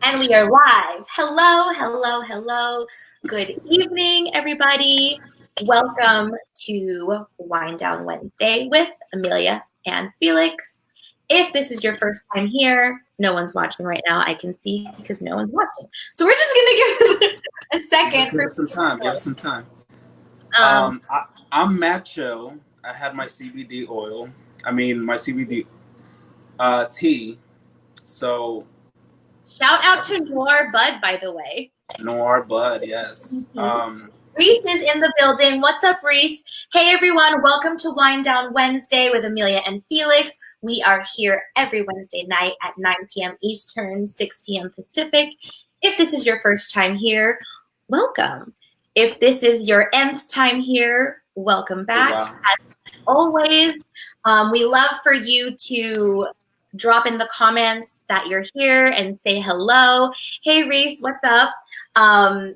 And we are live. Hello, hello, hello. Good evening, everybody. Welcome to Wind Down Wednesday with Amelia and Felix. If this is your first time here, no one's watching right now. I can see because no one's watching. So we're just going to give it a second. Give us some time. Give us some time. Um, I'm macho. I had my CBD oil. My CBD tea. So Shout out to Noir Bud, by the way. Noir Bud, yes. Reese is in the building. What's up, Reese? Hey, everyone. Welcome to Wind Down Wednesday with Amelia and Felix. We are here every Wednesday night at 9 p.m. Eastern, 6 p.m. Pacific. If this is your first time here, welcome. If this is your nth time here, welcome back. Wow. As always, we love for you to drop in the comments that you're here and say hello. Hey, Reese, what's up? And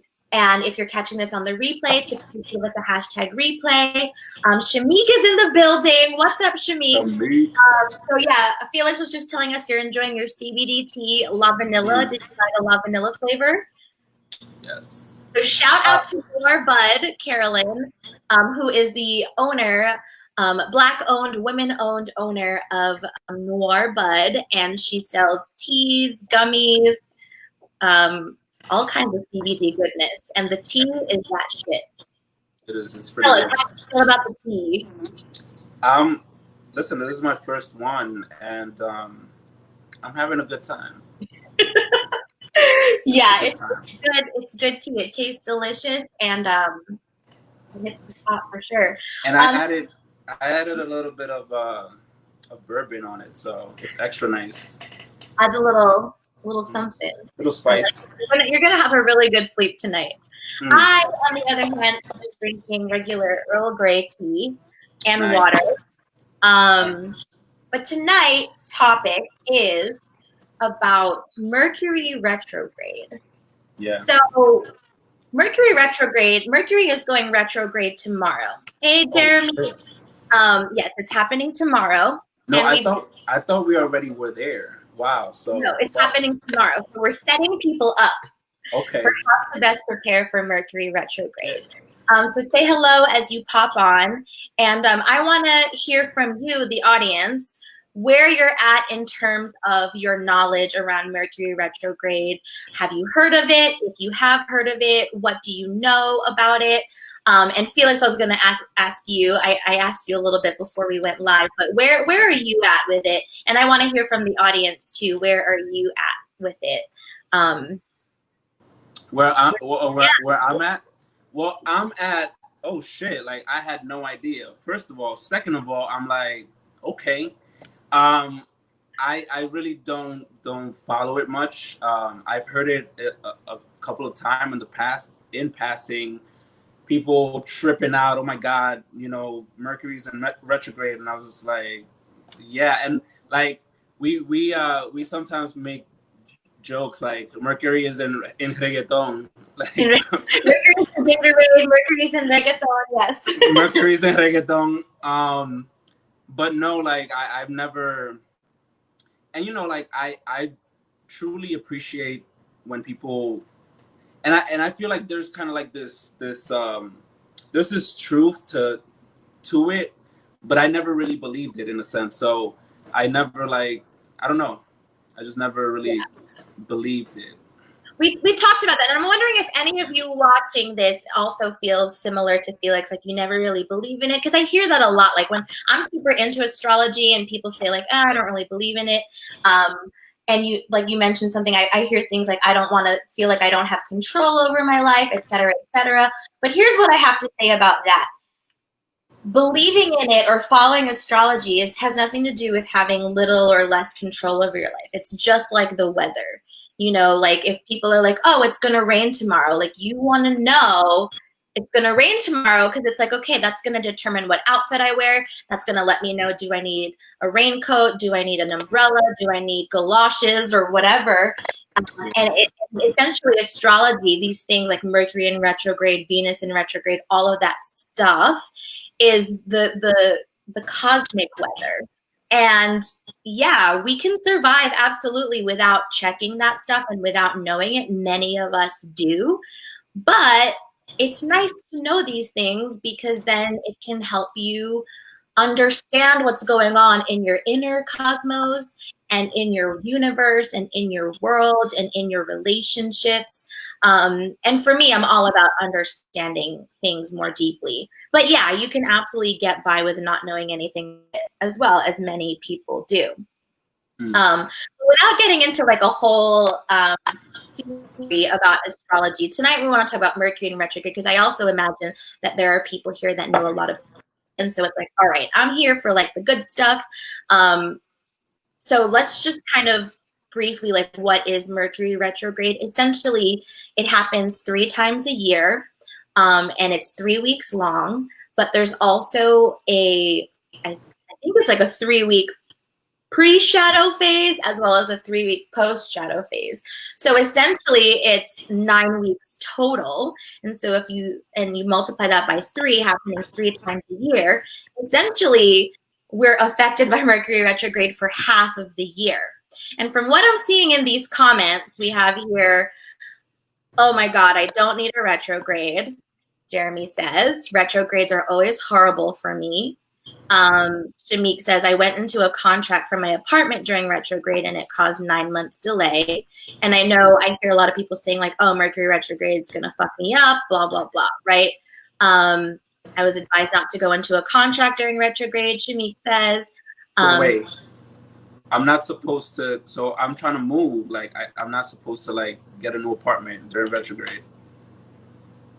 if you're catching this on the replay, to give us a hashtag replay. Shamik is in the building. What's up, Shamik? So yeah, Felix was just telling us you're enjoying your CBD tea, La Vanilla. Did you like a La Vanilla flavor? Yes. So shout out to our bud, Carolyn, who is the owner, Black-owned, women-owned owner of Noir Bud, and she sells teas, gummies, all kinds of CBD goodness, and the tea is that shit. It is. It's pretty good. How do you feel about the tea? Listen, this is my first one, and I'm having a good time. Yeah, it's good. It's good tea. It tastes delicious, and it's hot for sure. And I added a little bit of bourbon on it, so it's extra nice. Adds a little something. Little spice. You're gonna have a really good sleep tonight. I, on the other hand, am just drinking regular Earl Grey tea and water. But tonight's topic is about Mercury Retrograde. Yeah. So Mercury Retrograde. Mercury is going retrograde tomorrow. Hey, Jeremy. Yes, it's happening tomorrow. No, I thought we already were there. Wow. So no, it's happening tomorrow. So we're setting people up. Okay. For how to best prepare for Mercury retrograde. So say hello as you pop on. And I want to hear from you, the audience, where you're at in terms of your knowledge around Mercury retrograde. Have you heard of it? If you have heard of it, what do you know about it? And Felix, I was going to ask you, I asked you a little bit before we went live, but where are you at with it? And I want to hear from the audience too. Where are you at with it? Where I'm at? Well, I'm at, oh shit, like I had no idea. First of all. Second of all, I'm like, okay. I really don't follow it much. I've heard it a couple of times in the past, in passing, people tripping out, oh my God, Mercury's in retrograde. And I was just like, yeah. And like, we sometimes make jokes like Mercury is in reggaeton. Like, Mercury's in reggaeton, yes. Mercury's in reggaeton. But no, like I've never, and like I truly appreciate when people, and I feel like there's kind of like there's this truth to it, but I never really believed it in a sense. So I never I don't know, I just never really believed it. We talked about that, and I'm wondering if any of you watching this also feels similar to Felix, like you never really believe in it, because I hear that a lot. Like when I'm super into astrology and people say like, I don't really believe in it, and you mentioned something, I hear things like, I don't want to feel like I don't have control over my life, etc., etc. But here's what I have to say about that. Believing in it or following astrology has nothing to do with having little or less control over your life. It's just like the weather. Like if people are like, oh, it's going to rain tomorrow, like you want to know it's going to rain tomorrow because it's like, okay, that's going to determine what outfit I wear. That's going to let me know, do I need a raincoat? Do I need an umbrella? Do I need galoshes or whatever? And essentially astrology, these things like Mercury in retrograde, Venus in retrograde, all of that stuff is the cosmic weather. And yeah, we can survive absolutely without checking that stuff and without knowing it. Many of us do. But it's nice to know these things because then it can help you understand what's going on in your inner cosmos and in your universe and in your world and in your relationships. And for me, I'm all about understanding things more deeply. But yeah, you can absolutely get by with not knowing anything as well, as many people do. Without getting into like a whole theory about astrology, tonight we want to talk about Mercury in retrograde because I also imagine that there are people here that know a lot of, and so it's like, all right, I'm here for like the good stuff. So let's just kind of briefly, like, what is Mercury retrograde? Essentially, it happens 3 times a year, and it's 3 weeks long. But there's also I think it's like a 3-week pre-shadow phase as well as a 3-week post-shadow phase. So essentially it's 9 weeks total. And so if you multiply that by 3, happening 3 times a year, essentially we're affected by Mercury retrograde for half of the year. And from what I'm seeing in these comments, we have here, oh my God, I don't need a retrograde. Jeremy says, retrogrades are always horrible for me. Shamik says, I went into a contract for my apartment during retrograde and it caused 9 months delay. And I know I hear a lot of people saying like, oh, Mercury retrograde is going to fuck me up, blah, blah, blah, right? I was advised not to go into a contract during retrograde, Shamik says. Wait, I'm not supposed to, so I'm trying to move. Like, I'm not supposed to like get a new apartment during retrograde.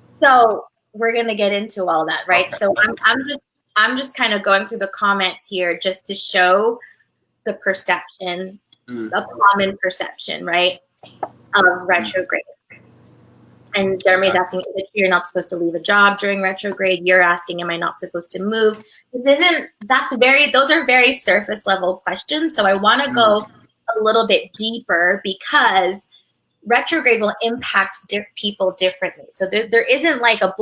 So we're going to get into all that, right? Okay. So I'm just kind of going through the comments here just to show the perception, the common perception, right, of retrograde. And Jeremy's asking, you're not supposed to leave a job during retrograde. You're asking, am I not supposed to move? Those are very surface level questions. So I want to go a little bit deeper because retrograde will impact people differently. So there isn't like a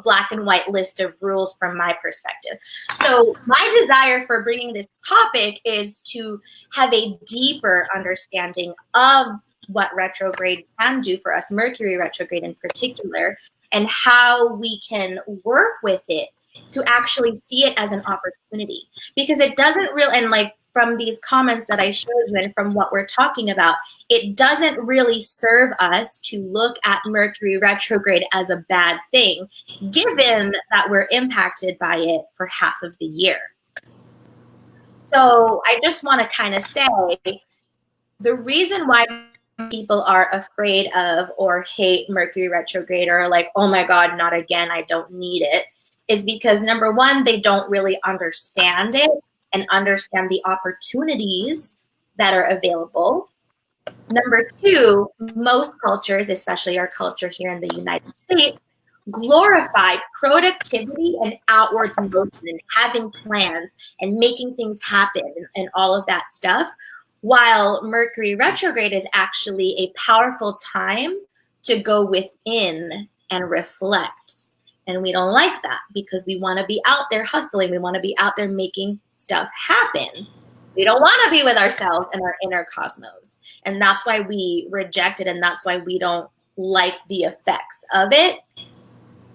black and white list of rules from my perspective. So my desire for bringing this topic is to have a deeper understanding of what retrograde can do for us, Mercury retrograde in particular, and how we can work with it to actually see it as an opportunity. Because it doesn't really, and like from these comments that I showed you and from what we're talking about, it doesn't really serve us to look at Mercury retrograde as a bad thing, given that we're impacted by it for half of the year. So I just want to kind of say the reason why people are afraid of or hate Mercury retrograde or like, oh my God, not again, I don't need it, is because number one, they don't really understand it and understand the opportunities that are available. Number two, most cultures, especially our culture here in the United States, glorify productivity and outwards motion and having plans and making things happen and all of that stuff. While Mercury retrograde is actually a powerful time to go within and reflect. And we don't like that because we want to be out there hustling. We want to be out there making stuff happen. We don't want to be with ourselves and our inner cosmos. And that's why we reject it. And that's why we don't like the effects of it.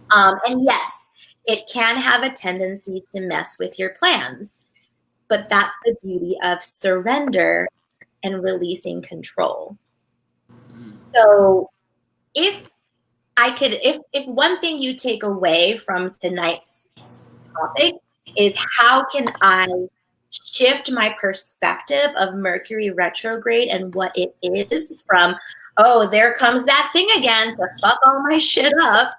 And yes, it can have a tendency to mess with your plans. But that's the beauty of surrender and releasing control. So if one thing you take away from tonight's topic is how can I shift my perspective of Mercury retrograde and what it is from, oh, there comes that thing again to fuck all my shit up,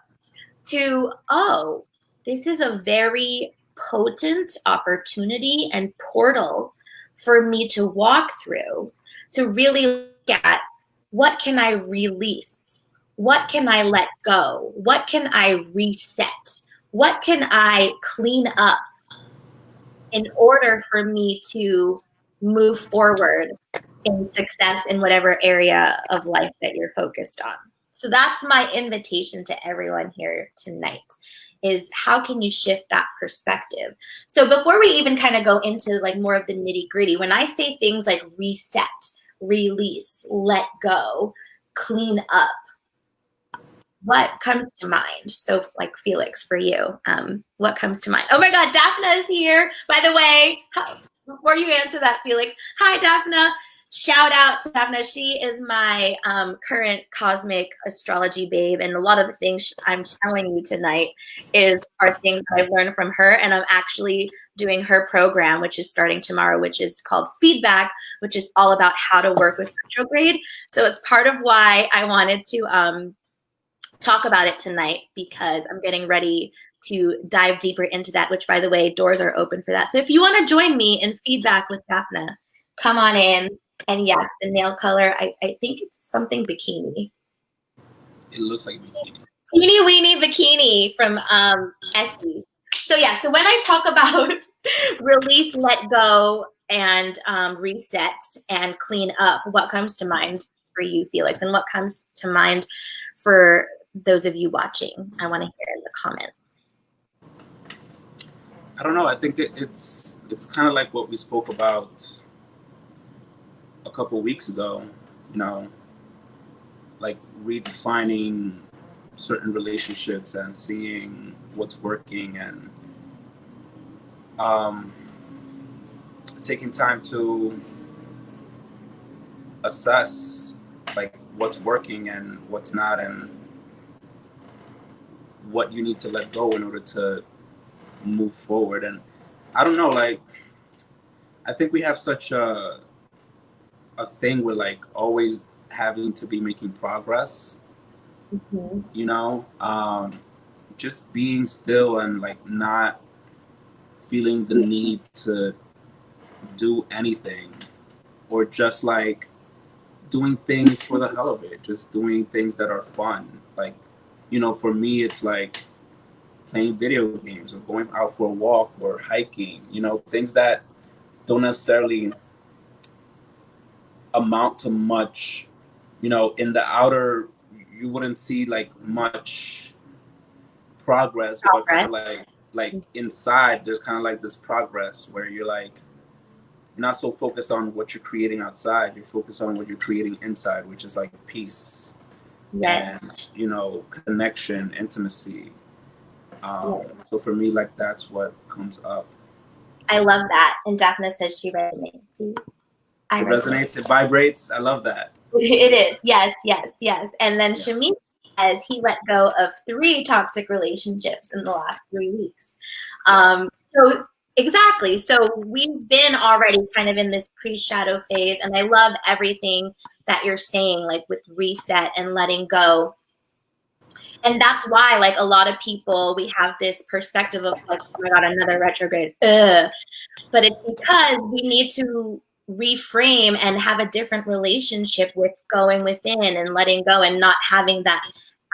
to, oh, this is a very potent opportunity and portal for me to walk through to really look at what can I release? What can I let go? What can I reset? What can I clean up in order for me to move forward in success in whatever area of life that you're focused on? So that's my invitation to everyone here tonight, is how can you shift that perspective? So before we even kind of go into like more of the nitty gritty, when I say things like reset, release, let go, clean up, what comes to mind? So like Felix, for you, what comes to mind? Oh my God, Daphna is here. By the way, before you answer that, Felix, hi Daphna. Shout out to Daphna. She is my current cosmic astrology babe. And a lot of the things I'm telling you tonight are things that I've learned from her. And I'm actually doing her program, which is starting tomorrow, which is called Feedback, which is all about how to work with retrograde. So it's part of why I wanted to talk about it tonight, because I'm getting ready to dive deeper into that, which, by the way, doors are open for that. So if you want to join me in Feedback with Daphna, come on in. And yes, the nail color, I think it's something bikini. It looks like bikini. Teeny weeny bikini from Essie. So yeah, so when I talk about release, let go, and reset and clean up, what comes to mind for you, Felix? And what comes to mind for those of you watching? I want to hear in the comments. I don't know. I think it's kind of like what we spoke about a couple weeks ago, you know, like redefining certain relationships and seeing what's working, and taking time to assess like what's working and what's not, and what you need to let go in order to move forward. And I don't know, like I think we have such a thing with like always having to be making progress. Mm-hmm. You know, just being still and like not feeling the need to do anything, or just like doing things for the hell of it, just doing things that are fun. Like, you know, for me, it's like playing video games or going out for a walk or hiking, you know, things that don't necessarily amount to much. You know, in the outer, you wouldn't see like much progress, but kind of like inside, there's kind of like this progress where you're like, you're not so focused on what you're creating outside, you're focused on what you're creating inside, which is like peace. Yes. And, you know, connection, intimacy. So for me, like that's what comes up. I love that. And Daphna says she resonates. See? It resonates, it vibrates. I love that. It is. Yes, yes, yes. And then Shamim says he let go of 3 toxic relationships in the last 3 weeks. So exactly. So we've been already kind of in this pre-shadow phase, and I love everything that you're saying, like with reset and letting go. And that's why, like, a lot of people, we have this perspective of like, oh my God, another retrograde. Ugh. But it's because we need to reframe and have a different relationship with going within and letting go and not having that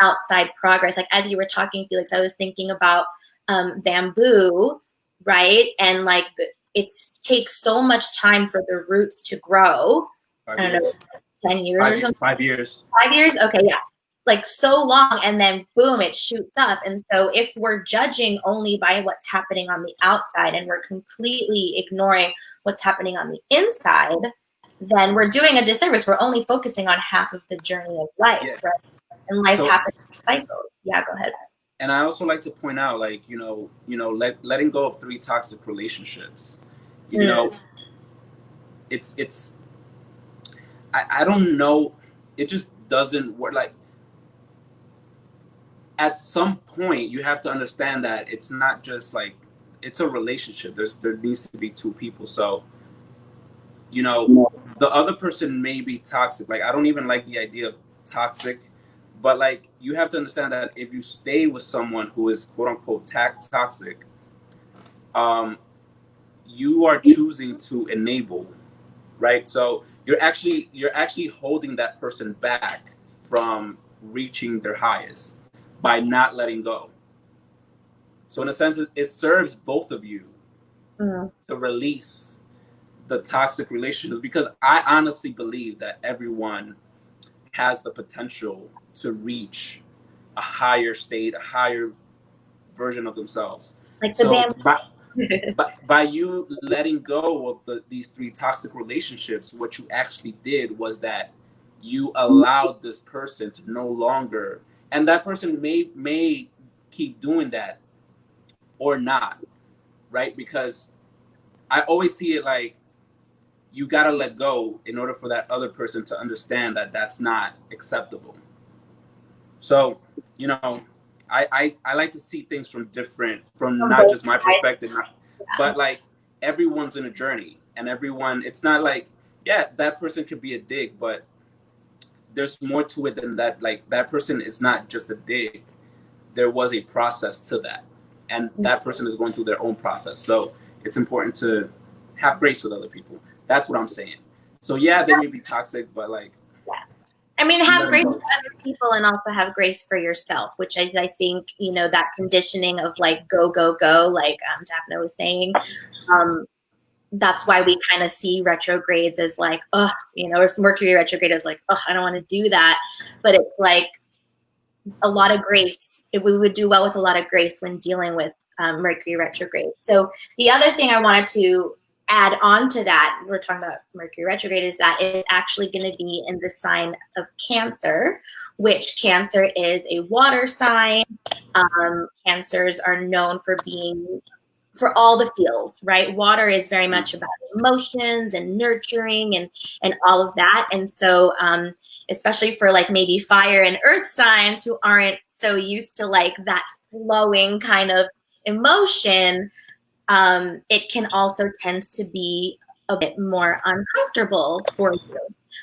outside progress. Like, as you were talking, Felix, I was thinking about bamboo, right? And like it takes so much time for the roots to grow. 5 I don't years. know, 10 years or something. 5 years. 5 years? Okay, yeah. Like so long, and then boom, it shoots up. And so if we're judging only by what's happening on the outside and we're completely ignoring what's happening on the inside, then we're doing a disservice. We're only focusing on half of the journey of life, right? And life happens in cycles. Yeah, go ahead. And I also like to point out, like, letting go of 3 toxic relationships. You know, it's I don't know, it just doesn't work. Like, at some point you have to understand that it's not just like, it's a relationship. There needs to be 2 people. So, you know, the other person may be toxic. Like, I don't even like the idea of toxic, but like, you have to understand that if you stay with someone who is quote unquote toxic, you are choosing to enable, right? So you're actually holding that person back from reaching their highest by not letting go. So in a sense, it serves both of you to release the toxic relationships, because I honestly believe that everyone has the potential to reach a higher state, a higher version of themselves. Like the So band. by you letting go of these 3 toxic relationships, what you actually did was that you allowed this person to no longer, and that person may keep doing that or not, right? Because I always see it like you gotta let go in order for that other person to understand that that's not acceptable. So, you know, I like to see things from From not both just my sides. perspective, but like everyone's in a journey, and everyone, it's not like, yeah, that person could be a dick, but there's more to it than that. Like, that person is not just a dick. There was a process to that, and that person is going through their own process. So it's important to have grace with other people. That's what I'm saying. So yeah, they may be toxic, but like, Yeah. I mean, have let them grace for go. other people and also have grace for yourself, which is, I think, you know, that conditioning of like, go, go, go, like Daphne was saying. That's why we kind of see retrogrades as like, oh, you know, or Mercury retrograde is like, oh, I don't want to do that. But it's like a lot of grace. We would do well with a lot of grace when dealing with Mercury retrograde. So the other thing I wanted to add on to that, we're talking about Mercury retrograde, is that it's actually going to be in the sign of Cancer, which Cancer is a water sign. Cancers are known for being, for all the feels, right? Water is very much about emotions and nurturing and all of that. And so especially for like maybe fire and earth signs who aren't so used to like that flowing kind of emotion, it can also tend to be a bit more uncomfortable for you.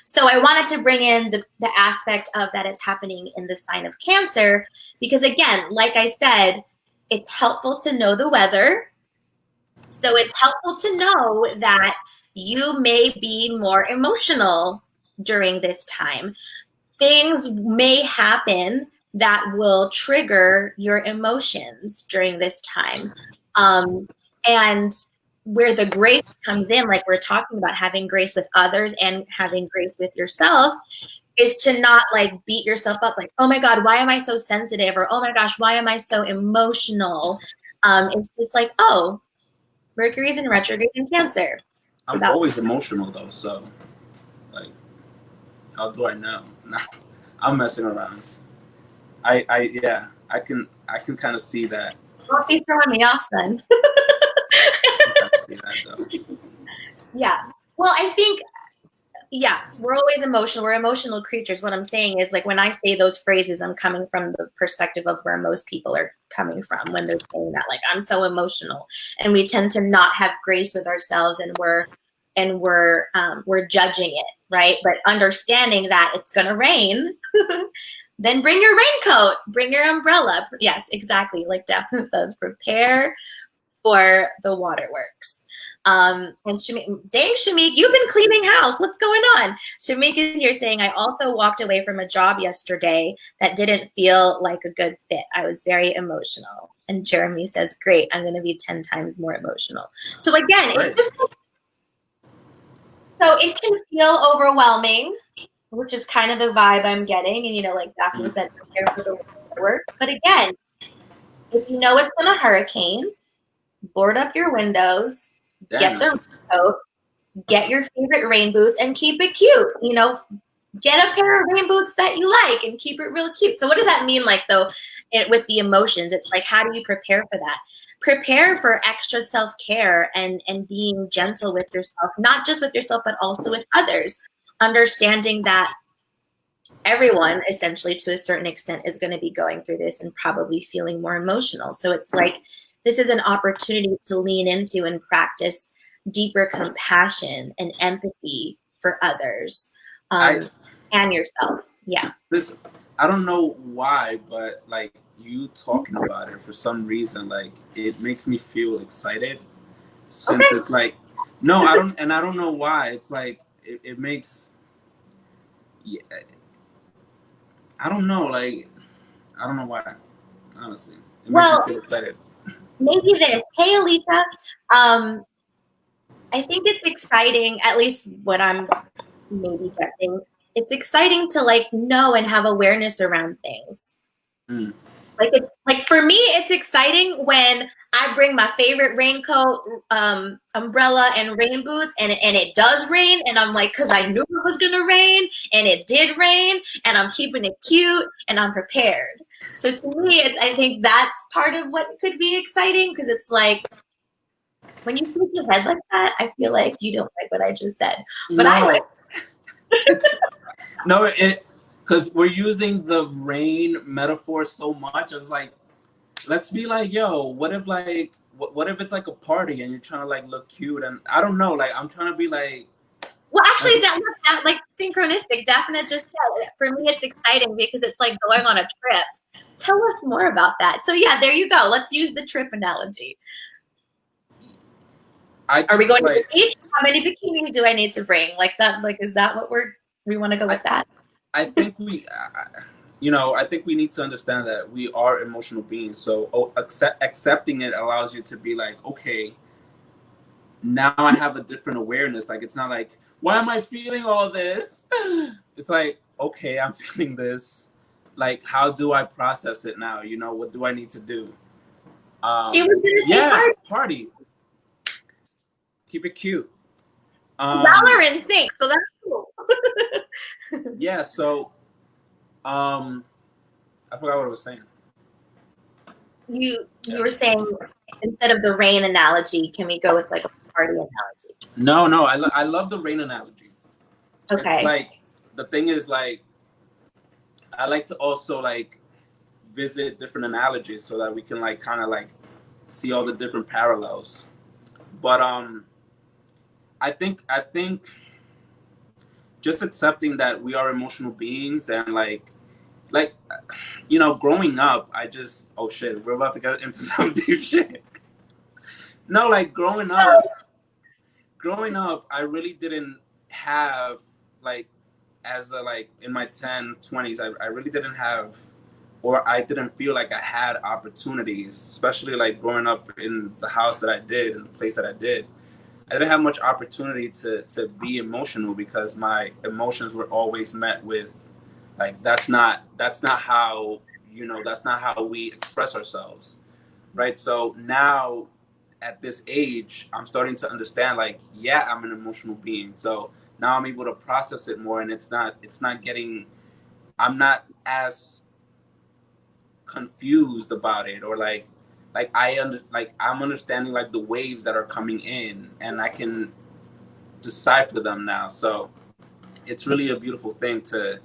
So I wanted to bring in the aspect of that it's happening in the sign of Cancer, because again, like I said, it's helpful to know the weather. So it's helpful to know that you may be more emotional during this time. Things may happen that will trigger your emotions during this time. And where the grace comes in, like we're talking about having grace with others and having grace with yourself, is to not like beat yourself up like, oh my God, why am I so sensitive? Or, oh my gosh, why am I so emotional? It's just like, oh, Mercury's in retrograde in Cancer. I'm About always emotional though, so like, how do I know? Nah, I'm messing around. Yeah, I can kind of see that. don't be throwing me off then. I can kind of see that though. Yeah. Well, I think, yeah, we're always emotional. We're emotional creatures. What I'm saying is, like, when I say those phrases, I'm coming from the perspective of where most people are coming from when they're saying that, like, I'm so emotional. And we tend to not have grace with ourselves, and we're judging it, right? But understanding that it's going to rain, then bring your raincoat, bring your umbrella. Yes, exactly. Like Daphne says, prepare for the waterworks. And Shamik, dang, Shamik, you've been cleaning house. What's going on? Shamik is here saying, I also walked away from a job yesterday that didn't feel like a good fit. I was very emotional. And Jeremy says, great, I'm going to be 10 times more emotional. So again, Right. it's just, so it can feel overwhelming, which is kind of the vibe I'm getting. And, you know, like Daphne said, prepare for the work. But again, if you know it's going to hurricane, board up your windows, get Damn. the raincoat, get your favorite rain boots, and keep it cute. You know, get a pair of rain boots that you like and keep it real cute. So what does that mean, like, though, with the emotions? It's like, how do you prepare for that? Prepare for extra self-care and being gentle with yourself, not just with yourself, but also with others. Understanding that everyone, essentially, to a certain extent, is going to be going through this and probably feeling more emotional. So it's like, this is an opportunity to lean into and practice deeper compassion and empathy for others, and yourself. Yeah. This, I don't know why, but like, you talking about it, for some reason, like, it makes me feel excited, since Okay. it's like, no, I don't know why. It's like, it makes, yeah, I don't know, like, I don't know why, honestly. It makes me Well, feel excited. maybe this. Hey, Alita. I think it's exciting, at least what I'm maybe guessing. It's exciting to like know and have awareness around things. Mm. Like it's like for me, it's exciting when I bring my favorite raincoat, umbrella, and rain boots, and it does rain, and I'm like, because I knew it was gonna rain, and it did rain, and I'm keeping it cute, and I'm prepared. So to me, I think that's part of what could be exciting, because it's like when you shake your head like that, I feel like you don't like what I just said, but No, I like. no, because we're using the rain metaphor so much. I was like, let's be like, yo, what if like, what if it's like a party and you're trying to like look cute, and I don't know, like I'm trying to be like. Well, actually, that like synchronistic, definite just said it. For me, it's exciting because it's like going on a trip. Tell us more about that. So yeah, there you go. Let's use the trip analogy. Are we going to the beach? How many bikinis do I need to bring? Like that? Like, is that what we want to go with that? I think I think we need to understand that we are emotional beings. So accepting it allows you to be like, okay, now I have a different awareness. Like, it's not like, why am I feeling all this? It's like, okay, I'm feeling this. Like, how do I process it now? What do I need to do? She was gonna say party. Keep it cute. Y'all are in sync, so that's cool. Yeah, so I forgot what I was saying. You were saying instead of the rain analogy, can we go with like a party analogy? No, I love the rain analogy. Okay. It's like, the thing is, like, I like to also like visit different analogies so that we can like kind of like see all the different parallels. But I think just accepting that we are emotional beings, and like growing up, oh shit, we're about to get into some deep shit. No, like growing up, I really didn't have like, as a, like in my 20s, I really didn't have, or I didn't feel like I had opportunities, especially like growing up in the house that I did, in the place that I did. I didn't have much opportunity to be emotional, because my emotions were always met with like, that's not how, that's not how we express ourselves, right? So now at this age, I'm starting to understand, like, yeah, I'm an emotional being. So now I'm able to process it more, and it's not getting, I'm not as confused about it, or like I'm understanding like the waves that are coming in, and I can decipher them now. So it's really a beautiful thing to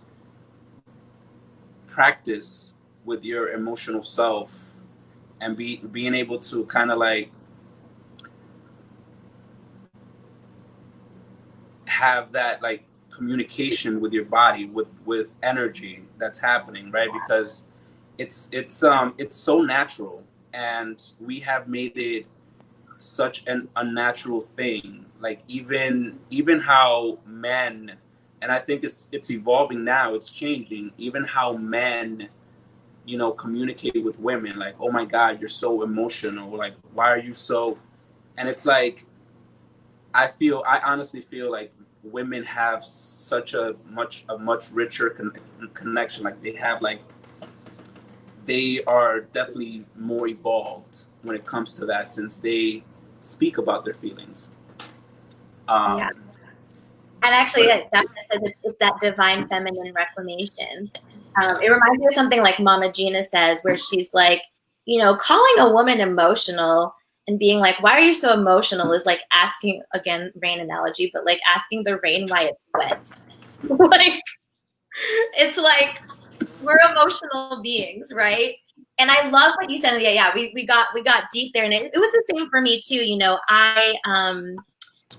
practice with your emotional self, and being able to kind of like have that like communication with your body, with energy that's happening, right? Because it's so natural, and we have made it such an unnatural thing. Like, even how men, and I think it's evolving now, it's changing, even how men communicate with women, like, oh my god, you're so emotional, like, why are you so, and it's like, I honestly feel like women have such a much richer connection. Like, they are definitely more evolved when it comes to that, since they speak about their feelings. Yeah. And actually, it definitely says it's that divine feminine reclamation. It reminds me of something like Mama Gina says, where she's like, calling a woman emotional and being like, why are you so emotional, is like asking, again, rain analogy, but like asking the rain why it's wet. Like, it's like, we're emotional beings, right? And I love what you said. Yeah, we got deep there, and it was the same for me too.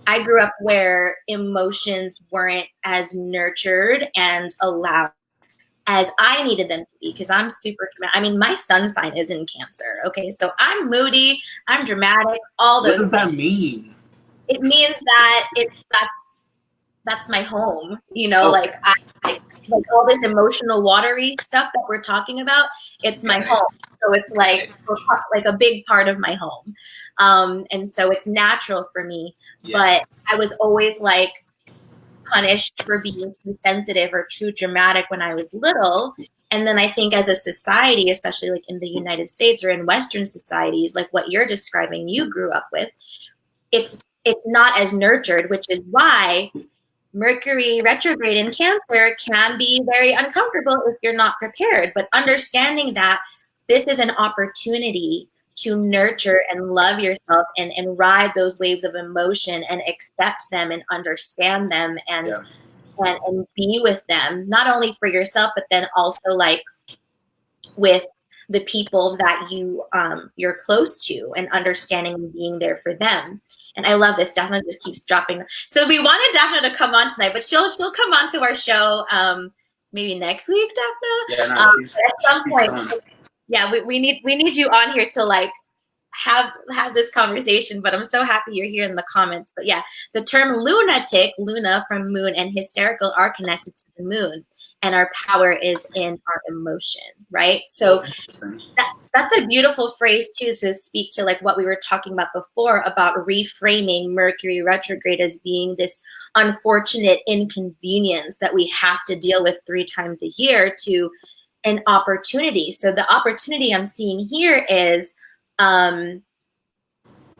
I grew up where emotions weren't as nurtured and allowed as I needed them to be, because I'm super dramatic. I mean, my sun sign is in Cancer. Okay, so I'm moody, I'm dramatic, all those things. What does that mean? It means that that's my home. Like all this emotional watery stuff that we're talking about, it's my home. So it's like a big part of my home. And so it's natural for me. Yeah. But I was always like punished for being too sensitive or too dramatic when I was little. And then I think as a society, especially like in the United States or in Western societies, like what you're describing, you grew up with, it's not as nurtured, which is why Mercury retrograde in Cancer can be very uncomfortable if you're not prepared. But understanding that this is an opportunity to nurture and love yourself and ride those waves of emotion and accept them and understand them and be with them, not only for yourself, but then also like with the people that you're close to, and understanding and being there for them. And I love this. Daphne just keeps dropping. So we wanted Daphne to come on tonight, but she'll come on to our show maybe next week, Daphne. Yeah, no, at some point. Yeah, we need you on here to like have this conversation, but I'm so happy you're here in the comments. But yeah, the term lunatic, Luna from moon, and hysterical are connected to the moon, and our power is in our emotion, right? So that's a beautiful phrase too, to speak to like what we were talking about before about reframing Mercury retrograde as being this unfortunate inconvenience that we have to deal with 3 times a year to an opportunity. So the opportunity I'm seeing here is an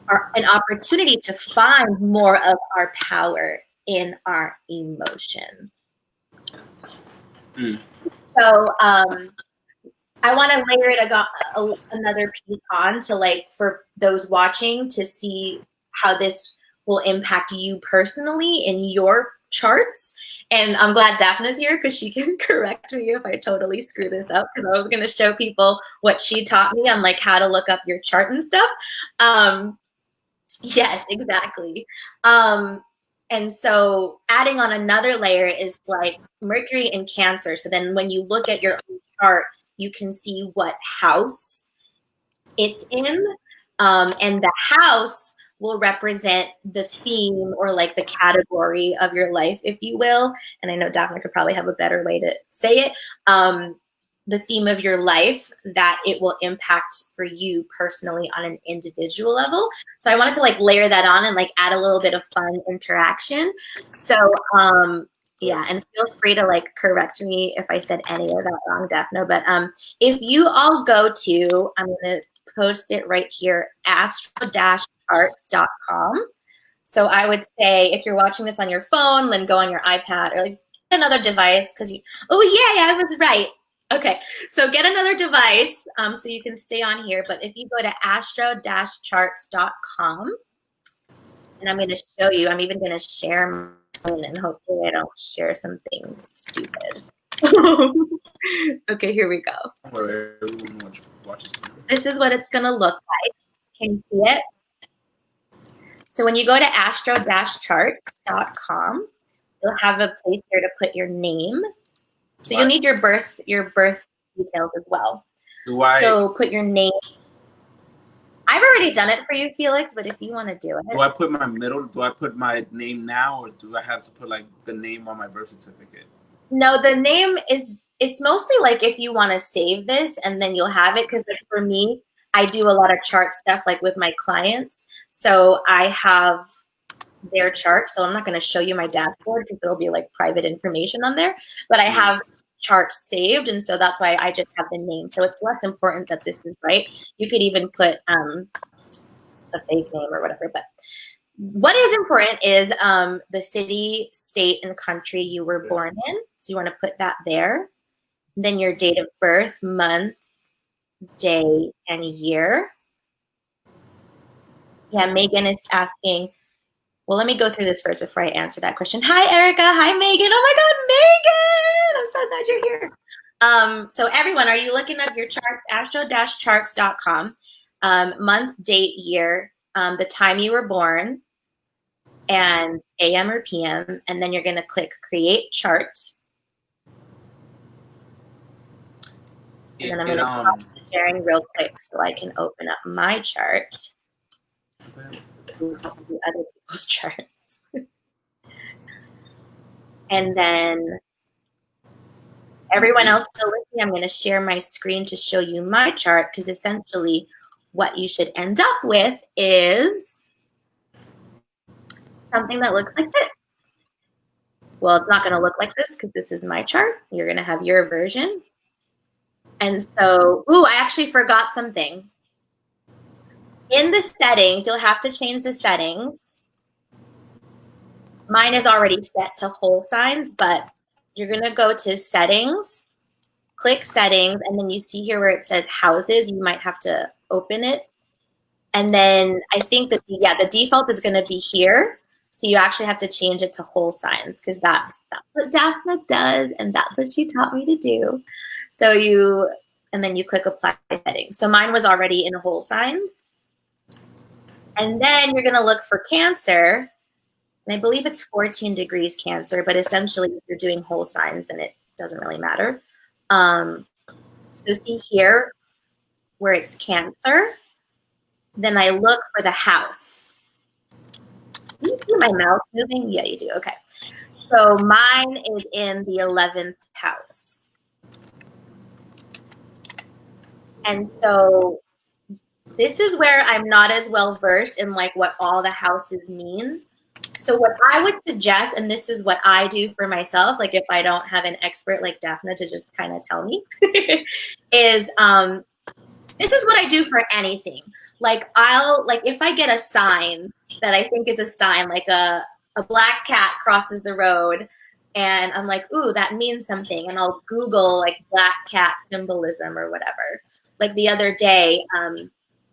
opportunity to find more of our power in our emotion. So I want to layer it another piece on to like for those watching to see how this will impact you personally in your charts. And I'm glad Daphne's here because she can correct me if I totally screw this up, because I was going to show people what she taught me on like how to look up your chart and stuff. Yes, exactly. And so adding on another layer is like Mercury in Cancer. So then when you look at your own chart, you can see what house it's in. And the house will represent the theme or like the category of your life, if you will. And I know Daphne could probably have a better way to say it. The theme of your life that it will impact for you personally on an individual level. So I wanted to like layer that on and like add a little bit of fun interaction. So yeah, and feel free to like correct me if I said any of that wrong, Daphne. But if you all go to, I'm going to post it right here, astro-charts.com. So I would say if you're watching this on your phone, then go on your iPad or like another device because oh yeah, I was right. Okay, so get another device so you can stay on here. But if you go to astro-charts.com, and I'm going to show you, I'm even going to share mine, and hopefully I don't share something stupid. Okay, here we go. This is what it's going to look like. Can you see it? So when you go to astro-charts.com, you'll have a place here to put your name. So you'll need your birth details as well. So put your name. I've already done it for you, Felix, but if you want to do it. Do I put my name now, or do I have to put like the name on my birth certificate? No, the name it's mostly like if you want to save this and then you'll have it. Because like for me, I do a lot of chart stuff like with my clients. So I have their chart. So I'm not going to show you my dashboard because it'll be like private information on there. But I have charts saved, and so that's why I just have the name. So it's less important that this is right. You could even put a fake name or whatever. But what is important is the city, state, and country you were born in. So you want to put that there. Then your date of birth, month, day, and year. Yeah, Megan is asking. Well, let me go through this first before I answer that question. Hi, Erica. Hi, Megan. Oh my God, Megan! I'm so glad you're here. So everyone, are you looking up your charts? Astro-charts.com. Month, date, year, the time you were born, and AM or PM, and then you're going to click Create Chart. And then I'm going to stop sharing real quick so I can open up my chart. The other people's charts. And then everyone else still with me, I'm going to share my screen to show you my chart, because essentially what you should end up with is something that looks like this. Well, it's not going to look like this because this is my chart. You're going to have your version. And so, ooh, I actually forgot something. In the settings, you'll have to change the settings. Mine is already set to whole signs, but you're going to go to settings, click settings, and then you see here where it says houses. You might have to open it. And then I think that, the default is going to be here. So you actually have to change it to whole signs because that's what Daphne does, and that's what she taught me to do. So and then you click apply settings. So mine was already in whole signs. And then you're going to look for Cancer. And I believe it's 14 degrees Cancer, but essentially if you're doing whole signs, then it doesn't really matter. So see here where it's Cancer. Then I look for the house. Do you see my mouse moving? Yeah, you do. Okay. So mine is in the 11th house. And so this is where I'm not as well versed in like what all the houses mean. So what I would suggest, and this is what I do for myself, like if I don't have an expert like Daphne to just kind of tell me, is this is what I do for anything. Like if I get a sign that I think is a sign, like a black cat crosses the road, and I'm like, ooh, that means something, and I'll Google like black cat symbolism or whatever. Like the other day,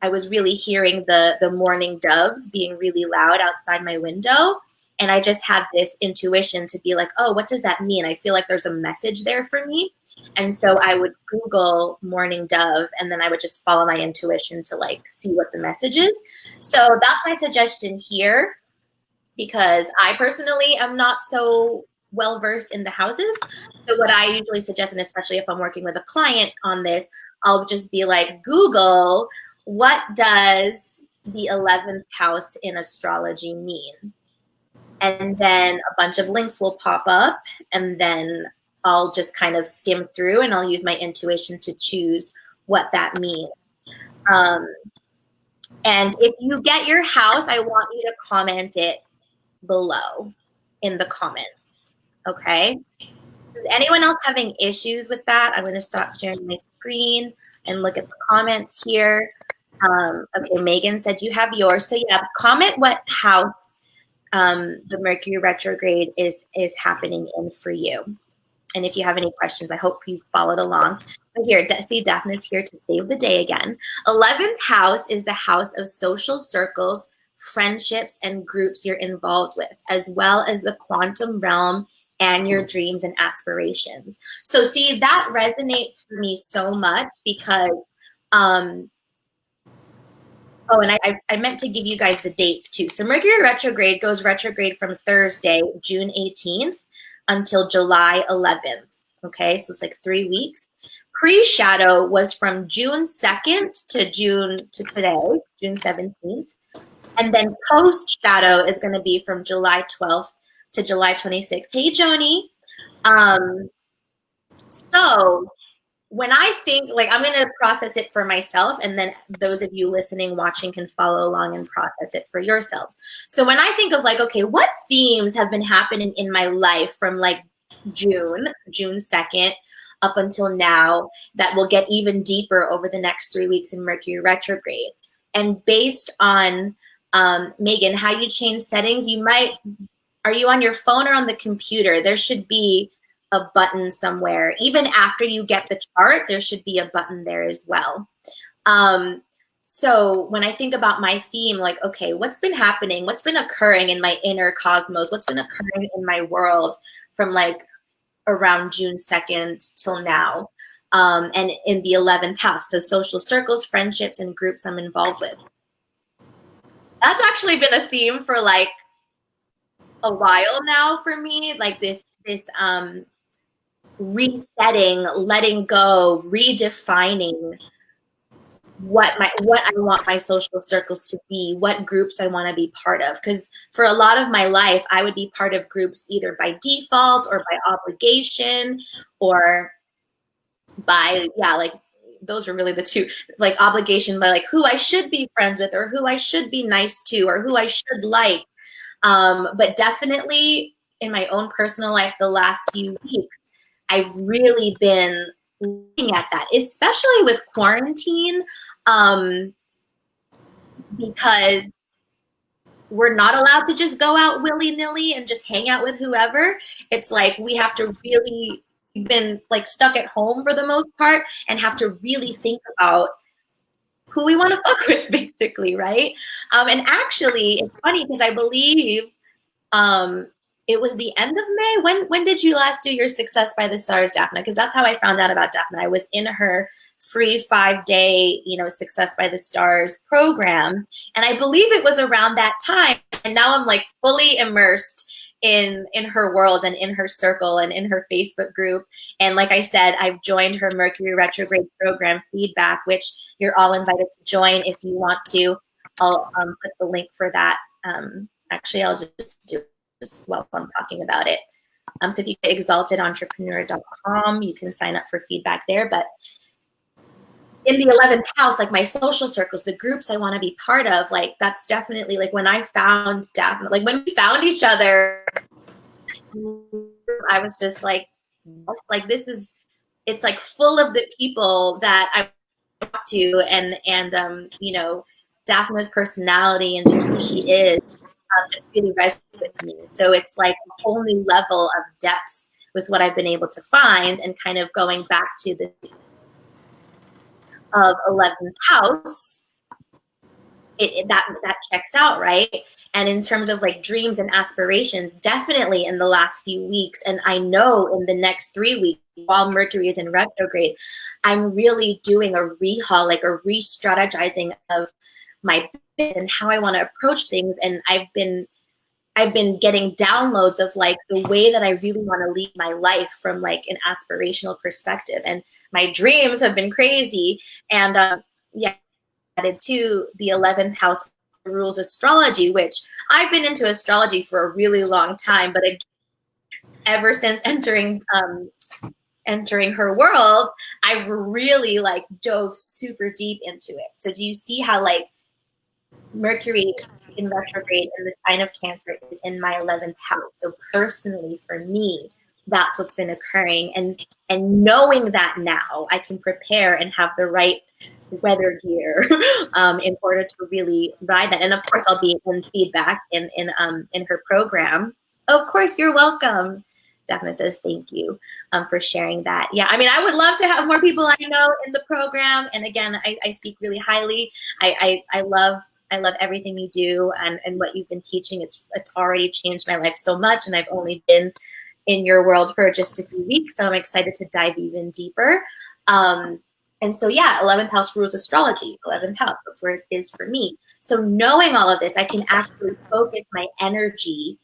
I was really hearing the morning doves being really loud outside my window. And I just had this intuition to be like, oh, what does that mean? I feel like there's a message there for me. And so I would Google morning dove, and then I would just follow my intuition to like see what the message is. So that's my suggestion here, because I personally am not so well versed in the houses. So what I usually suggest, and especially if I'm working with a client on this, I'll just be like, Google, what does the 11th house in astrology mean? And then a bunch of links will pop up, and then I'll just kind of skim through and I'll use my intuition to choose what that means. And if you get your house, I want you to comment it below in the comments. Okay? Is anyone else having issues with that? I'm going to stop sharing my screen and look at the comments here. Okay, Megan said you have yours. So yeah, comment what house the Mercury retrograde is happening in for you. And if you have any questions, I hope you followed along. But here, see, Daphne's here to save the day again. 11th house is the house of social circles, friendships, and groups you're involved with, as well as the quantum realm and your dreams and aspirations. So see, that resonates for me so much because, oh, and I meant to give you guys the dates too. So Mercury retrograde goes retrograde from Thursday, June 18th until July 11th. Okay, so it's like 3 weeks. Pre-shadow was from June 2nd to today, June 17th. And then post-shadow is going to be from July 12th to July 26th. Hey, Joni. So when I think, like, I'm going to process it for myself, and then those of you listening, watching can follow along and process it for yourselves. So when I think of like, okay, what themes have been happening in my life from like June 2nd up until now that will get even deeper over the next 3 weeks in Mercury retrograde? And based on, Megan, how you change settings, are you on your phone or on the computer? There should be a button somewhere. Even after you get the chart, there should be a button there as well. So when I think about my theme, like, okay, what's been happening? What's been occurring in my inner cosmos? What's been occurring in my world from like around June 2nd till now? And in the 11th house, so social circles, friendships, and groups I'm involved with. That's actually been a theme for like a while now for me, like this resetting, letting go, redefining what I want my social circles to be, what groups I want to be part of. Because for a lot of my life, I would be part of groups either by default or by obligation, or by, like, those are really the two, like obligation by like who I should be friends with or who I should be nice to or who I should like. But definitely in my own personal life, the last few weeks, I've really been looking at that, especially with quarantine, because we're not allowed to just go out willy-nilly and just hang out with whoever. It's like we have to really been like stuck at home for the most part and have to really think about who we want to fuck with, basically, right? And actually, it's funny because I believe it was the end of May. When did you last do your Success by the Stars, Daphne? Because that's how I found out about Daphne. I was in her free 5-day, Success by the Stars program, and I believe it was around that time. And now I'm like fully immersed in her world and in her circle and in her Facebook group. And like I said, I've joined her Mercury Retrograde program Feedback, which you're all invited to join if you want to. I'll put the link for that. Actually, I'll just do it just while I'm talking about it. So if you go to exaltedentrepreneur.com, you can sign up for Feedback there. But in the 11th house, like my social circles, the groups I want to be part of, like that's definitely like when I found Daphne, like when we found each other, I was just like this is, it's like full of the people that I talk to, and Daphne's personality and just who she is just really resonates with me. So it's like a whole new level of depth with what I've been able to find, and kind of going back to the of 11th house, that checks out, right? And in terms of like dreams and aspirations, definitely in the last few weeks, and I know in the next 3 weeks while Mercury is in retrograde, I'm really doing a rehaul, like a re-strategizing of my business and how I want to approach things. And I've been getting downloads of like the way that I really want to lead my life from like an aspirational perspective. And my dreams have been crazy. And added to the 11th house rules astrology, which I've been into astrology for a really long time, but ever since entering her world, I've really like dove super deep into it. So do you see how like Mercury in retrograde in the sign of Cancer is in my 11th house? So personally for me, that's what's been occurring, and knowing that now I can prepare and have the right weather gear in order to really ride that. And of course I'll be in Feedback in her program. Of course, you're welcome. Daphne says thank you for sharing that. Yeah, I mean, I would love to have more people I know in the program. And again, I speak really highly. I love everything you do and what you've been teaching. It's already changed my life so much, and I've only been in your world for just a few weeks, so I'm excited to dive even deeper. And so, yeah, 11th house rules astrology. 11th house, that's where it is for me. So knowing all of this, I can actually focus my energy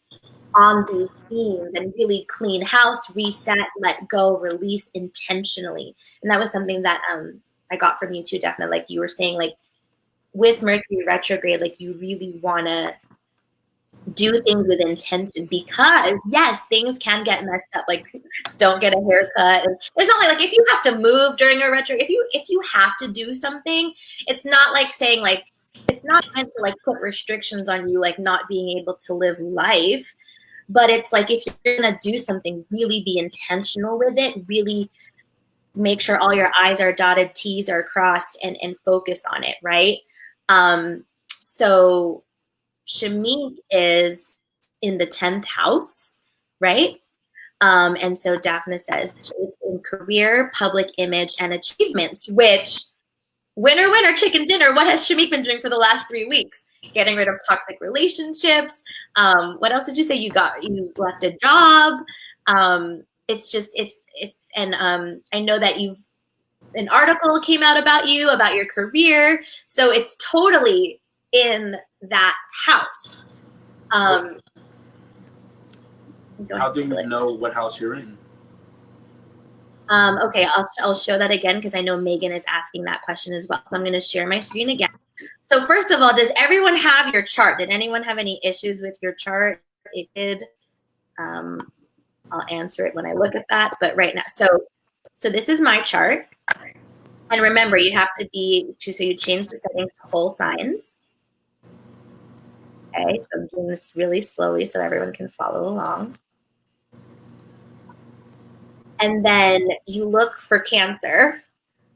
on these themes and really clean house, reset, let go, release intentionally. And that was something that I got from you too, definitely. Like you were saying, like with Mercury retrograde, like you really want to do things with intention, because yes, things can get messed up. Like don't get a haircut. And it's not like if you have to move during a retro, if you have to do something, it's not like saying like, it's not meant to like put restrictions on you, like not being able to live life. But it's like, if you're going to do something, really be intentional with it, really make sure all your I's are dotted, T's are crossed, and focus on it. Right. So Shamik is in the 10th house, right? And so Daphne says she's in career, public image, and achievements, which winner, winner, chicken dinner. What has Shamik been doing for the last 3 weeks? Getting rid of toxic relationships. What else did you say? You left a job. I know that an article came out about you, about your career. So it's totally in that house. How do you know what house you're in? Okay, I'll show that again because I know Megan is asking that question as well. So I'm going to share my screen again. So first of all, does everyone have your chart? Did anyone have any issues with your chart? It did. I'll answer it when I look at that. But right now, so this is my chart. And remember, you have to so you change the settings to whole signs. Okay, so I'm doing this really slowly so everyone can follow along. And then you look for Cancer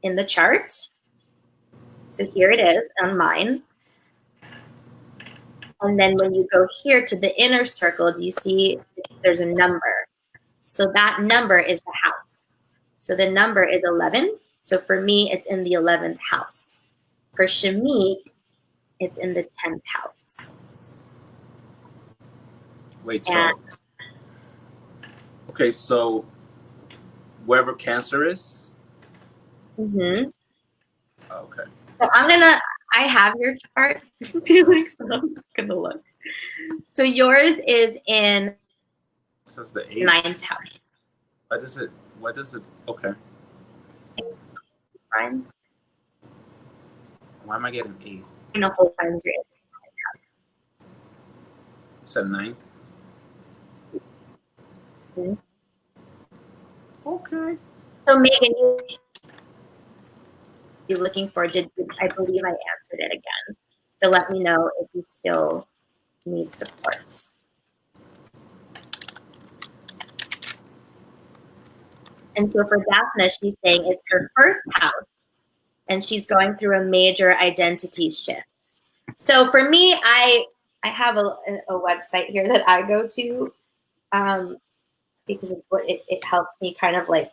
in the chart. So here it is on mine. And then when you go here to the inner circle, do you see there's a number? So that number is the house. So the number is 11. So for me, it's in the 11th house. For Shamik, it's in the 10th house. Wait, so okay, so wherever Cancer is. Mm-hmm. Okay. So I have your chart, Felix, so I'm just gonna look. So yours is in This is the 8th. 9th house. What does it, okay. Fine. Why am I getting 8? In a whole times you're in the 9th house. You said 9th? Mm-hmm. Okay. So Megan, you're looking for, I believe I answered it again. So let me know if you still need support. And so for Daphne, she's saying it's her first house and she's going through a major identity shift. So for me, I have a website here that I go to because it's what it helps me kind of like,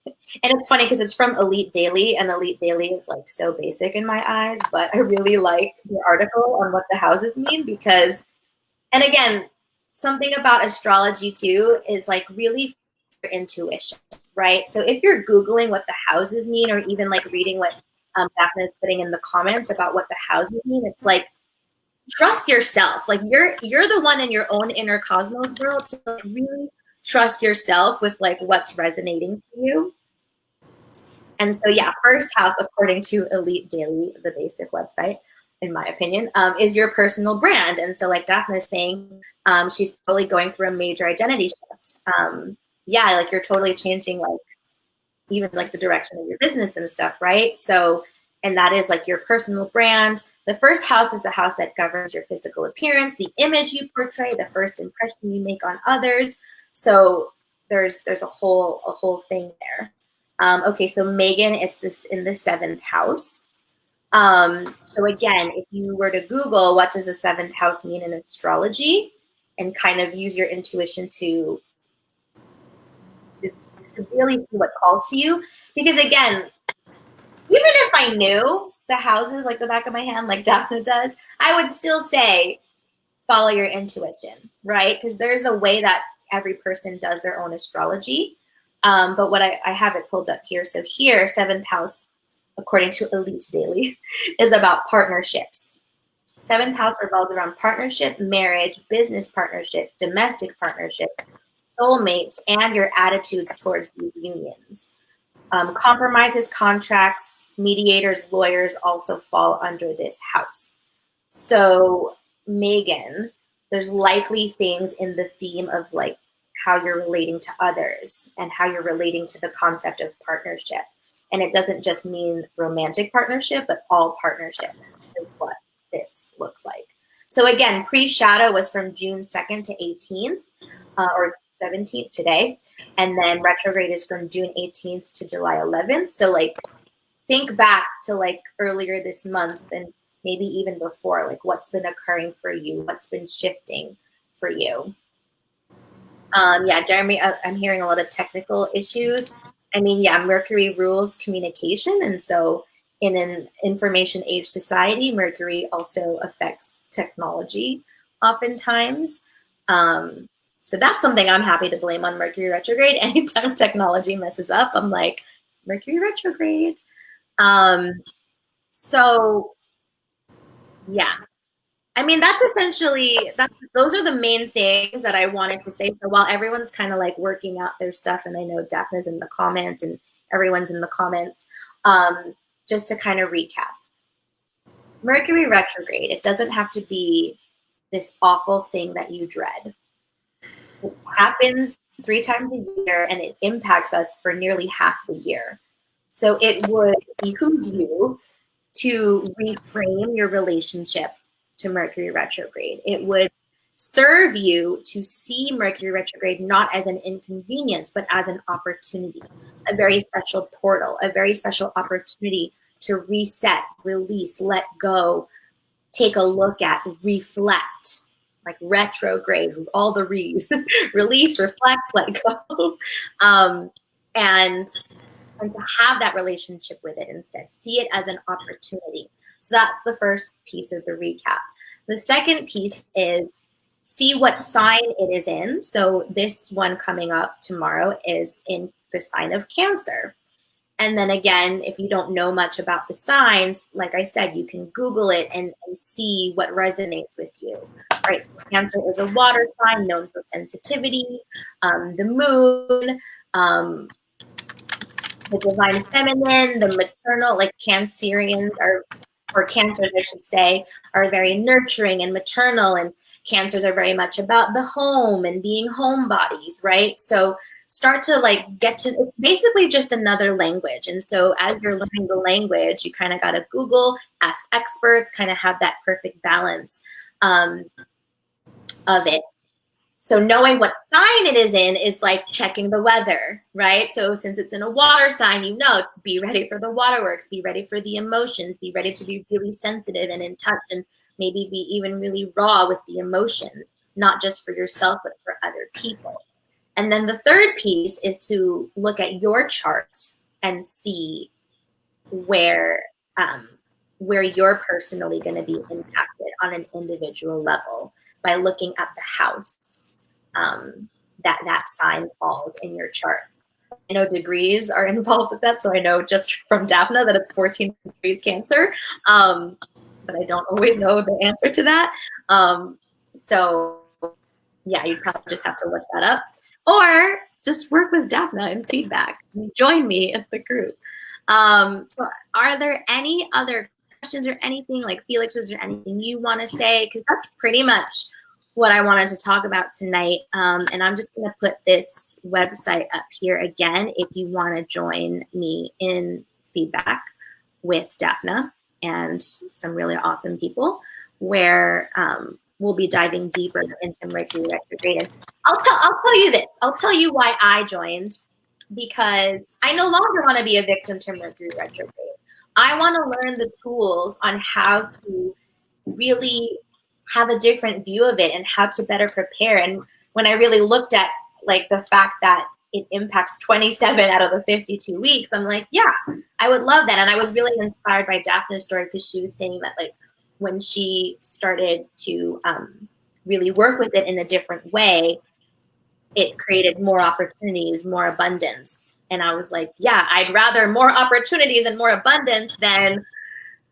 and it's funny because it's from Elite Daily, and Elite Daily is like so basic in my eyes, but I really like the article on what the houses mean because, and again, something about astrology too is like really for intuition, right? So if you're Googling what the houses mean, or even like reading what Daphne is putting in the comments about what the houses mean, it's like, trust yourself. Like you're the one in your own inner cosmos world. So like really trust yourself with like what's resonating for you. And so yeah, first house, according to Elite Daily, the basic website, in my opinion, is your personal brand. And so like Daphne is saying, she's totally going through a major identity shift. Yeah, like you're totally changing like even like the direction of your business and stuff, right? So, and that is like your personal brand. The first house is the house that governs your physical appearance, the image you portray, the first impression you make on others. So there's a whole thing there. Okay, so Megan, it's this in the 7th house. So again, if you were to Google what does the 7th house mean in astrology, and kind of use your intuition to really see what calls to you, because again, even if I knew the houses like the back of my hand, like Daphne does, I would still say follow your intuition, right? Because there's a way that every person does their own astrology. But what I have it pulled up here. So here, 7th house, according to Elite Daily, is about partnerships. 7th house revolves around partnership, marriage, business partnership, domestic partnership, soulmates, and your attitudes towards these unions. Compromises, contracts, mediators, lawyers also fall under this house. So Megan, there's likely things in the theme of like how you're relating to others and how you're relating to the concept of partnership. And it doesn't just mean romantic partnership, but all partnerships is what this looks like. So again, pre-shadow was from June 2nd to 18th, or 17th today. And then retrograde is from June 18th to July 11th. So like think back to like earlier this month and maybe even before, like what's been occurring for you, what's been shifting for you. Yeah, Jeremy, I'm hearing a lot of technical issues. I mean, yeah, Mercury rules communication. And so in an information age society, Mercury also affects technology oftentimes. So that's something I'm happy to blame on Mercury retrograde. Anytime technology messes up, I'm like, Mercury retrograde. So yeah, I mean, that's essentially, those are the main things that I wanted to say. So while everyone's kind of like working out their stuff, and I know Daphne's in the comments and everyone's in the comments, just to kind of recap. Mercury retrograde, it doesn't have to be this awful thing that you dread. It happens 3 times a year and it impacts us for nearly half the year. So it would behoove you to reframe your relationship to Mercury retrograde. It would serve you to see Mercury retrograde not as an inconvenience, but as an opportunity, a very special portal, a very special opportunity to reset, release, let go, take a look at, reflect, like retrograde, all the re's, release, reflect, let go, and to have that relationship with it instead. See it as an opportunity. So that's the first piece of the recap. The second piece is see what sign it is in. So this one coming up tomorrow is in the sign of Cancer. And then again, if you don't know much about the signs, like I said, you can Google it and see what resonates with you, right? So Cancer is a water sign known for sensitivity, the moon, the divine feminine, the maternal, like Cancerians are, or Cancers, I should say, are very nurturing and maternal, and Cancers are very much about the home and being homebodies, right? So start to like get to, it's basically just another language. And so as you're learning the language, you kind of got to Google, ask experts, kind of have that perfect balance of it. So knowing what sign it is in is like checking the weather, right? So since it's in a water sign, you know, be ready for the waterworks, be ready for the emotions, be ready to be really sensitive and in touch, and maybe be even really raw with the emotions, not just for yourself, but for other people. And then the third piece is to look at your chart and see where you're personally going to be impacted on an individual level by looking at the house that sign falls in your chart. I know degrees are involved with that, so I know just from Daphne that it's 14 degrees Cancer, but I don't always know the answer to that. So yeah, you'd probably just have to look that up, or just work with Daphne and feedback. Join me at the group. So are there any other questions or anything, like Felix, is there anything you want to say? Because that's pretty much what I wanted to talk about tonight. And I'm just going to put this website up here again if you want to join me in feedback with Daphne and some really awesome people, where we'll be diving deeper into Mercury retrograde. And I'll tell you this. I'll tell you why I joined, because I no longer want to be a victim to Mercury retrograde. I want to learn the tools on how to really have a different view of it and how to better prepare. And when I really looked at like the fact that it impacts 27 out of the 52 weeks, I'm like, yeah, I would love that. And I was really inspired by Daphne's story, because she was saying that like when she started to really work with it in a different way, it created more opportunities, more abundance. And I was like, yeah, I'd rather more opportunities and more abundance than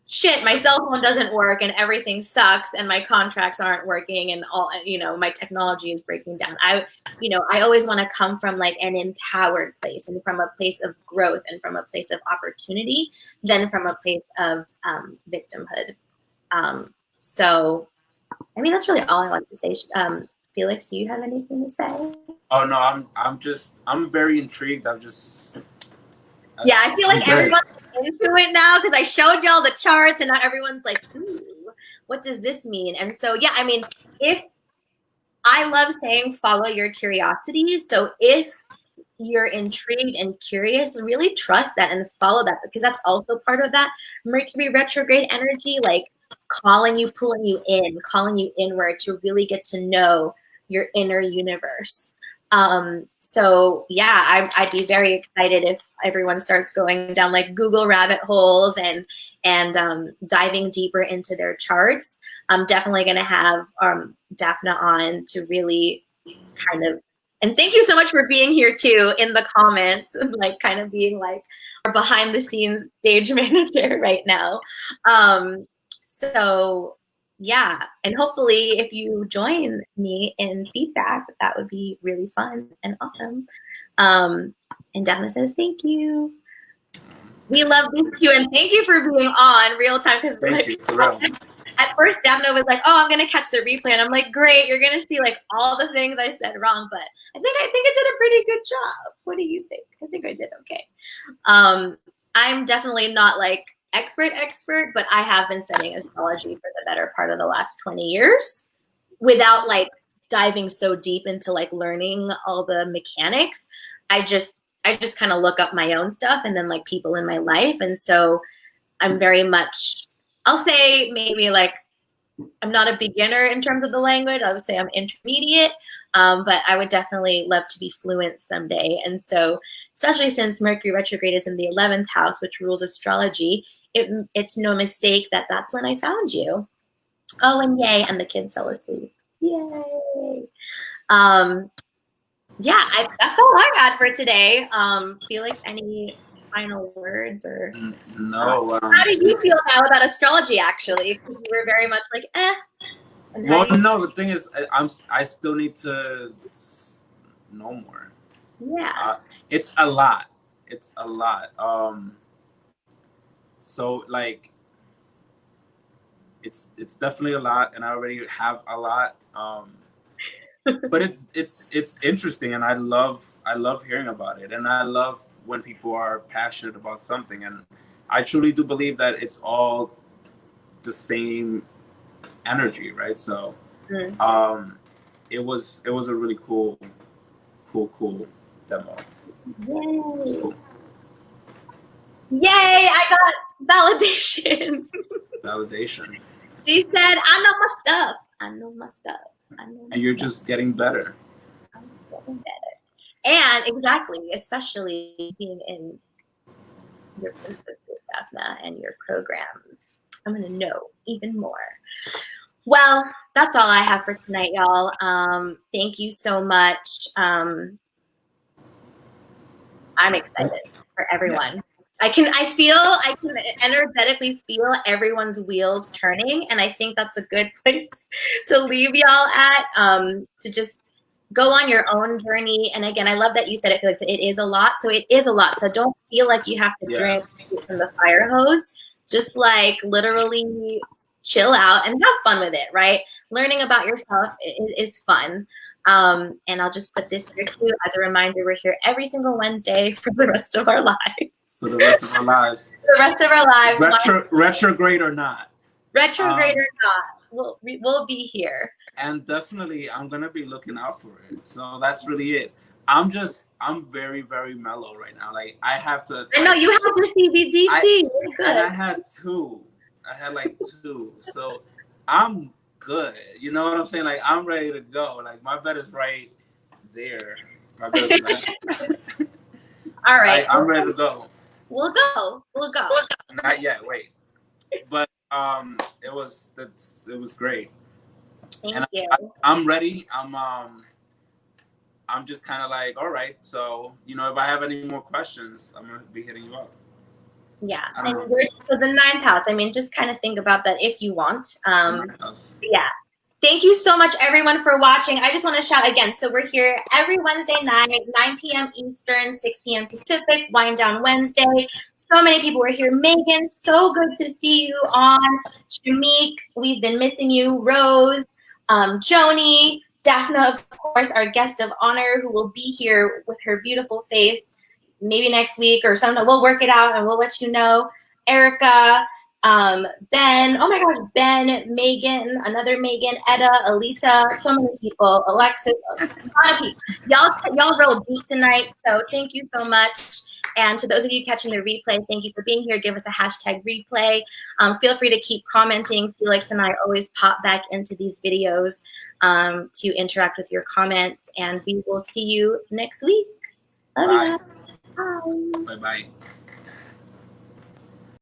shit, my cell phone doesn't work and everything sucks and my contracts aren't working and all, you know, my technology is breaking down. I always want to come from like an empowered place and from a place of growth and from a place of opportunity than from a place of victimhood. So, I mean, that's really all I want to say. Felix, do you have anything to say? Oh no, I'm very intrigued. Yeah, I feel like everyone's into it now because I showed y'all the charts and now everyone's like, ooh, what does this mean? And so, yeah, I mean, if I love saying follow your curiosity. So if you're intrigued and curious, really trust that and follow that, because that's also part of that Mercury retrograde energy, like calling you, pulling you in, calling you inward to really get to know your inner universe. So yeah, I'd be very excited if everyone starts going down like Google rabbit holes and diving deeper into their charts. I'm definitely going to have Daphne on to really kind of, and thank you so much for being here too in the comments, like kind of being like our behind the scenes stage manager right now. So yeah, and hopefully if you join me in feedback, that would be really fun and awesome. And Daphne says, thank you. We love you, and thank you for being on real time, because like, at first Daphne was like, oh, I'm going to catch the replay. And I'm like, great, you're going to see like all the things I said wrong, but I think I did a pretty good job. What do you think? I think I did okay. I'm definitely not like expert, but I have been studying astrology for the better part of the last 20 years. without like diving so deep into like learning all the mechanics. I just kind of look up my own stuff and then like people in my life. And so I'm very much, I'll say maybe like I'm not a beginner in terms of the language. I would say I'm intermediate, but I would definitely love to be fluent someday. And so, especially since Mercury retrograde is in the 11th house, which rules astrology, it's no mistake that that's when I found you. Oh, and yay, and the kids fell asleep. Yay. Yeah, that's all I had for today. Feel like any final words or no. how do you feel now about astrology actually? Because you were very much like, eh. Well, no, the thing is, I still need to know more. Yeah. It's a lot. It's a lot. So like, it's definitely a lot, and I already have a lot. But it's interesting, and I love hearing about it, and I love when people are passionate about something, and I truly do believe that it's all the same energy, right? So, it was a really cool demo. Yay! Cool. Yay! I got validation. Validation. She said, "I know my stuff. I know my stuff. I know." And you're just getting better. I'm getting better. And exactly, especially being in your Facebook group, Daphna, and your programs, I'm gonna know even more. Well, that's all I have for tonight, y'all. Thank you so much. I'm excited for everyone. I can energetically feel everyone's wheels turning, and I think that's a good place to leave y'all at, to just go on your own journey. And again, I love that you said it, Felix. It is a lot. So it is a lot. So don't feel like you have to drink from the fire hose. Just like literally chill out and have fun with it, right? Learning about yourself is fun. And I'll just put this here too as a reminder. We're here every single Wednesday for the rest of our lives. For the rest of our lives. For the rest of our lives. Retrograde or not. Retrograde or not. We'll be here. And definitely I'm gonna be looking out for it. So that's really it. I'm very, very mellow right now. Like I have to. I know you have your CBD. Good. And I had like two. So I'm good. You know what I'm saying? Like I'm ready to go. Like my bed is right there. My bed is right. All right. I'm ready to go. We'll go. Not yet. Wait. But it was great. Thank you. I'm ready. I'm just kind of like, all right. So if I have any more questions, I'm gonna be hitting you up. Yeah, and so the 9th house. I mean, just kind of think about that if you want. Yeah. Thank you so much, everyone, for watching. I just want to shout again. So we're here every Wednesday night, 9 p.m. Eastern, 6 p.m. Pacific, Wind Down Wednesday. So many people were here. Megan, so good to see you on. Shamik, we've been missing you. Rose, Joni, Daphna, of course, our guest of honor, who will be here with her beautiful face maybe next week or sometime. We'll work it out and we'll let you know. Erica, Ben, oh my gosh, Ben, Megan, another Megan, Etta, Alita, so many people, Alexis, a lot of people. Y'all real deep tonight, so thank you so much. And to those of you catching the replay, thank you for being here. Give us a hashtag replay. Feel free to keep commenting. Felix and I always pop back into these videos to interact with your comments, and we will see you next week. Love you. Bye. Bye-bye.